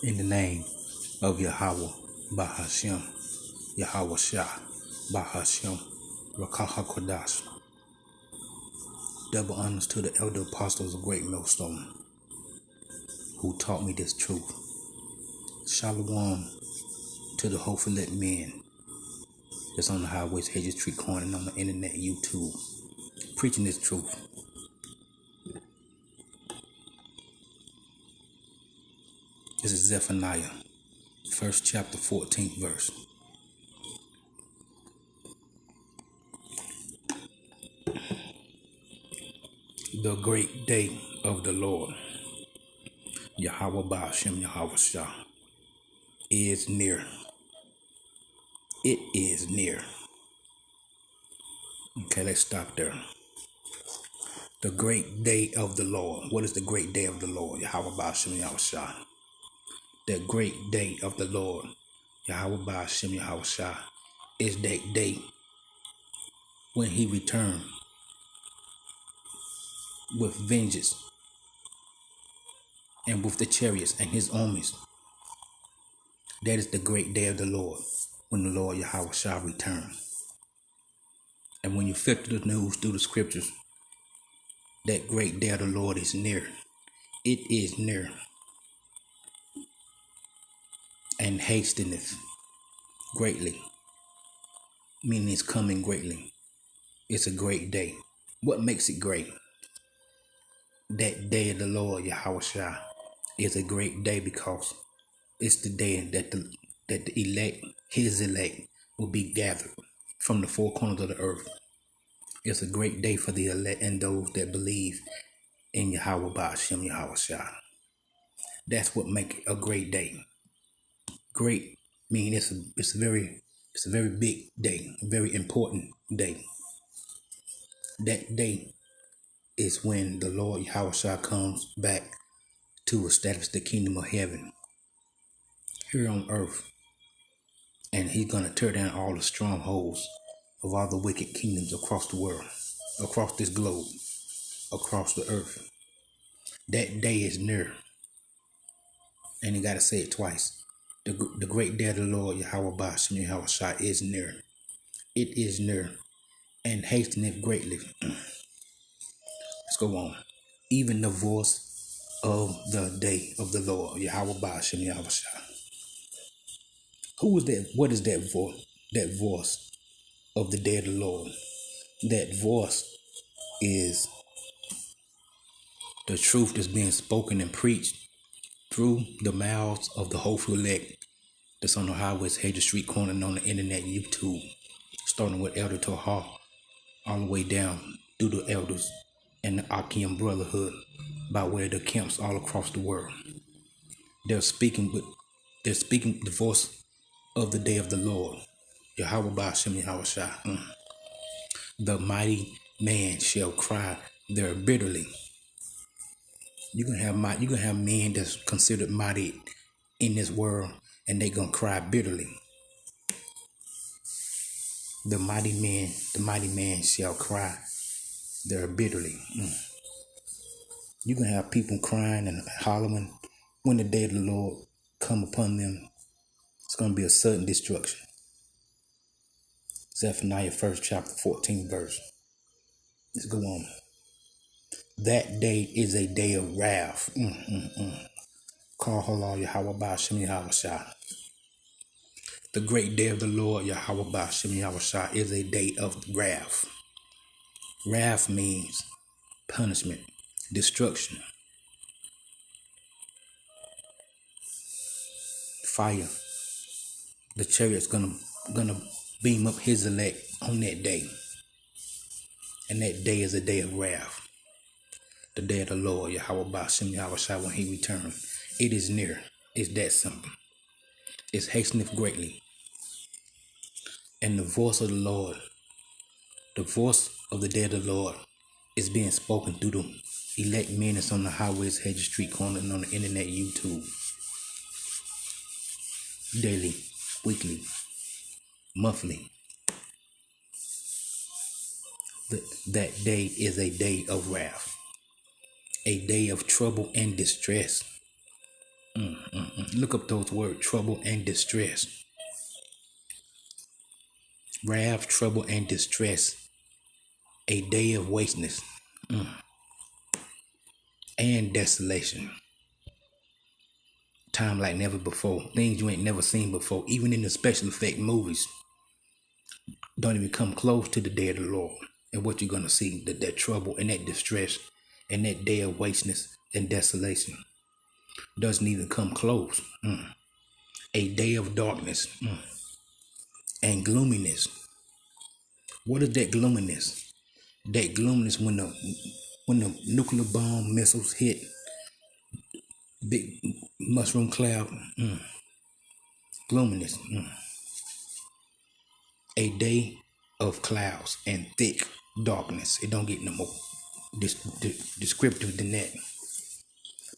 In the name of Yahweh, Bahashem, Yahweh Shah, Bahashem, Rakaha Kodash. Double honors to the elder apostles of Great Millstone who taught me this truth. Shalom to the hopeful let men that's on the highways, hedges, street corner, and on the internet, YouTube, preaching this truth. This is Zephaniah, 1st chapter, 14th verse. The great day of the Lord, Yahweh Ba'ashem Yahweh Shah, is near. It is near. Okay, let's stop there. The great day of the Lord. What is the great day of the Lord? Yahweh Ba'ashem Yahweh Shah. The great day of the Lord, Yahweh Ba'ashem Yahweh Shah, is that day when he returned with vengeance and with the chariots and his armies. That is the great day of the Lord, when the Lord Yahweh shall return. And when you filter the news through the scriptures, that great day of the Lord is near. It is near. And hasteneth greatly, meaning it's coming greatly. It's a great day. What makes it great? That day of the Lord Yahweh shall is a great day because it's the day that the elect, his elect, will be gathered from the four corners of the earth. It's a great day for the elect and those that believe in Yahweh Ba'ashem Yahweh Shah. That's what makes it a great day. Great mean it's a very big day, a very important day. That day is when the Lord Yahweh Shah comes back to establish the kingdom of heaven here on earth. And he's going to tear down all the strongholds of all the wicked kingdoms across the world, across this globe, across the earth. That day is near. And you got to say it twice. The great day of the Lord, Yahweh Ba'ashem Yahweh Shah, is near. It is near and hasteneth greatly. Let's go on. Even the voice of the day of the Lord, Yahweh Ba'ashem Yahweh Shah. Who is that? What is that voice? That voice of the day of the Lord. That voice is the truth that's being spoken and preached through the mouths of the hopeful elect that's on the highways, hedges, street corner, and on the internet, YouTube, starting with Elder Tahar, all the way down through the elders and the Akim Brotherhood by way of the camps all across the world. They're speaking the voice of the day of the Lord, Yahweh Ba'ashem Yahweh Shah. The mighty man shall cry there bitterly. You're gonna have men that's considered mighty in this world, and they gonna cry bitterly. The mighty man shall cry there bitterly. You're gonna have people crying and hollering when the day of the Lord come upon them. It's gonna be a sudden destruction. Zephaniah 1st chapter, 14th verse. Let's go on. That day is a day of wrath. Call halal Yahweh Ba'ashem Yahweh Shah. The great day of the Lord Yahweh Ba'ashem Yahweh Shah is a day of wrath. Wrath means punishment, destruction, fire. The chariot's gonna beam up his elect on that day. And that day is a day of wrath. The day of the Lord, Yahweh Ba'ashem Yahweh Shah, when he returns. It is near. It's that simple. It's hasteneth greatly. And the voice of the Lord, the voice of the day of the Lord, is being spoken through the elect men that's on the highways, hedges, street corner, and on the internet, YouTube. Daily, weekly, monthly. That day is a day of wrath. A day of trouble and distress. Look up those words, trouble and distress. Wrath, trouble, and distress. A day of wasteness and desolation. Time like never before. Things you ain't never seen before. Even in the special effect movies, don't even come close to the day of the Lord. And what you're gonna see, that trouble and that distress and that day of wasteness and desolation doesn't even come close. A day of darkness and gloominess. What is that gloominess? That gloominess when the nuclear bomb missiles hit, big mushroom cloud, gloominess. A day of clouds and thick darkness. It don't get no more descriptive than that.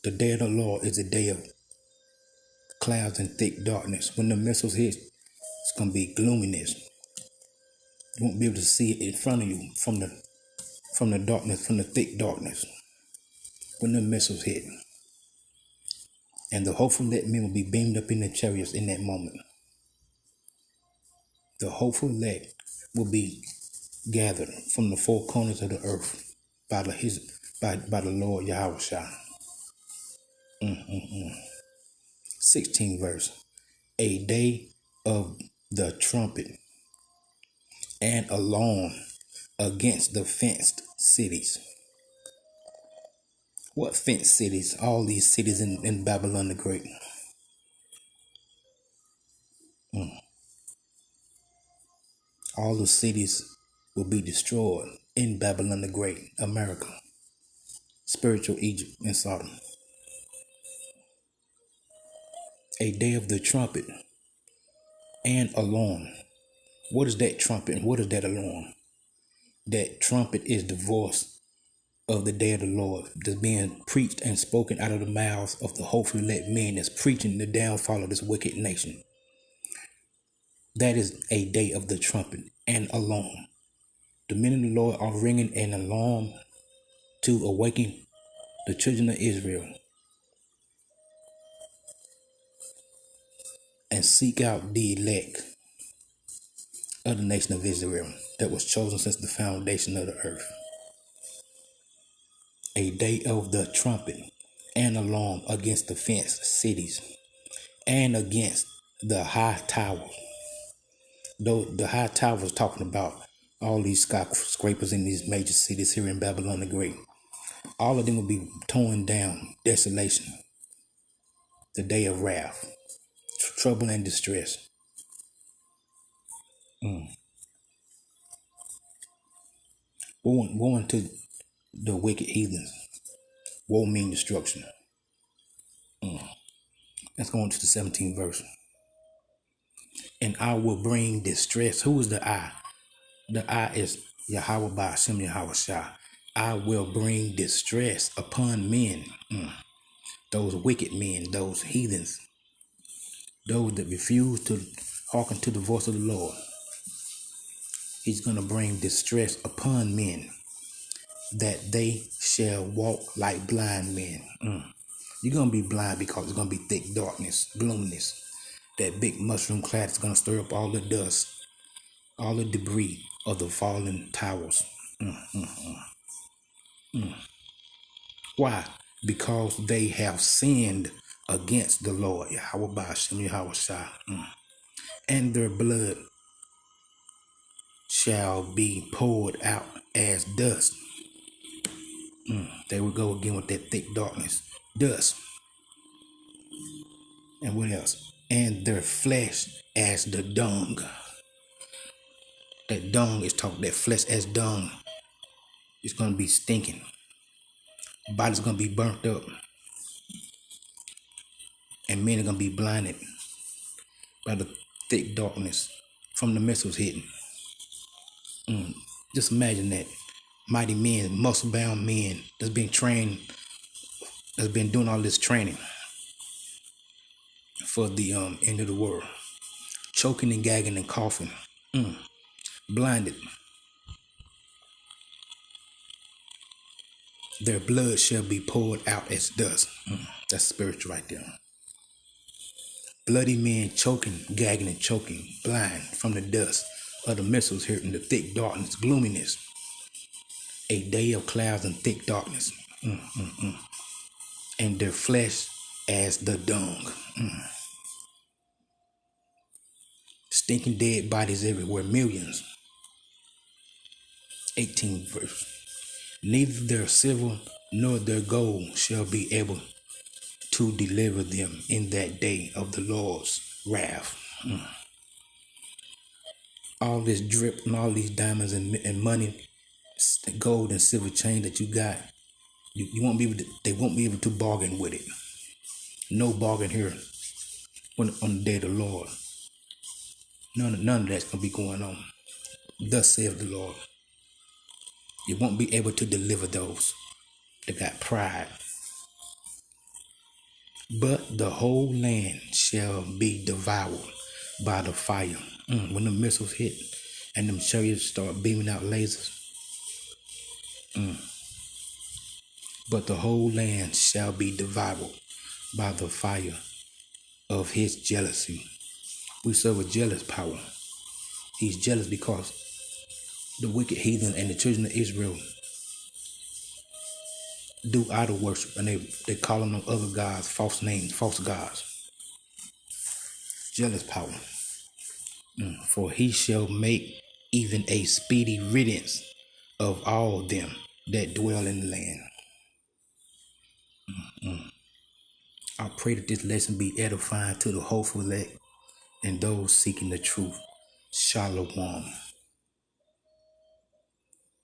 The day of the Lord is a day of clouds and thick darkness. When the missiles hit, it's gonna be gloominess. You won't be able to see it in front of you from the darkness, from the thick darkness. When the missiles hit, and the hopeful elect men will be beamed up in the chariots in that moment. The hopeful elect will be gathered from the four corners of the earth by the Lord Yahweh Shah. 16th verse. A day of the trumpet and alarm against the fenced cities. What fenced cities? All these cities in Babylon the Great. All the cities will be destroyed in Babylon the Great, America, spiritual Egypt and Sodom. A day of the trumpet and alarm. What is that trumpet and what is that alarm? That trumpet is the voice of the day of the Lord that's being preached and spoken out of the mouths of the hopefully elect men that's preaching the downfall of this wicked nation. That is a day of the trumpet and alarm. The men of the Lord are ringing an alarm to awaken the children of Israel and seek out the elect of the nation of Israel that was chosen since the foundation of the earth. A day of the trumpet and alarm against the fenced cities and against the high towers. Though the high towers talking about all these skyscrapers in these major cities here in Babylon the Great. All of them will be torn down, desolation, the day of wrath, trouble and distress. Woe unto the wicked heathens. Woe mean destruction. Let's go on to the 17th verse. And I will bring distress. Who is the I? The I is Yahweh by Hashem Yahweh Shah. I will bring distress upon men. Those wicked men, those heathens, those that refuse to hearken to the voice of the Lord. He's going to bring distress upon men, that they shall walk like blind men. You're going to be blind because it's going to be thick darkness, gloominess. That big mushroom cloud is going to stir up all the dust, all the debris of the fallen towers. Why? Because they have sinned against the Lord, Yahweh Ba'ashem Yahweh Shah. And their blood shall be poured out as dust. There we go again with that thick darkness. Dust. And what else? And their flesh as the dung. That dung is talking, that flesh as dung. It's going to be stinking. Body's going to be burnt up. And men are going to be blinded by the thick darkness from the missiles hitting. Just imagine that. Mighty men, muscle-bound men that's been trained, that's been doing all this training for the end of the world. Choking and gagging and coughing. Blinded. Their blood shall be poured out as dust. That's spiritual right there. Bloody men choking, gagging and choking, blind from the dust of the missiles here in the thick darkness, gloominess. A day of clouds and thick darkness. And their flesh as the dung. Stinking dead bodies everywhere, millions. 18th verse. Neither their silver nor their gold shall be able to deliver them in that day of the Lord's wrath. All this drip and all these diamonds and money, gold and silver chain that you got, you won't be able to, they won't be able to bargain with it. No bargain here on the day of the Lord. None of that's gonna be going on. Thus saith the Lord. You won't be able to deliver those that got pride. But the whole land shall be devoured by the fire. When the missiles hit and them chariots start beaming out lasers. But the whole land shall be devoured by the fire of his jealousy. We serve a jealous power. He's jealous because the wicked heathen and the children of Israel do idol worship, and they call on other gods, false names, false gods. Jealous power. For he shall make even a speedy riddance of all them that dwell in the land. I pray that this lesson be edifying to the hopeful elect and those seeking the truth. Shalom.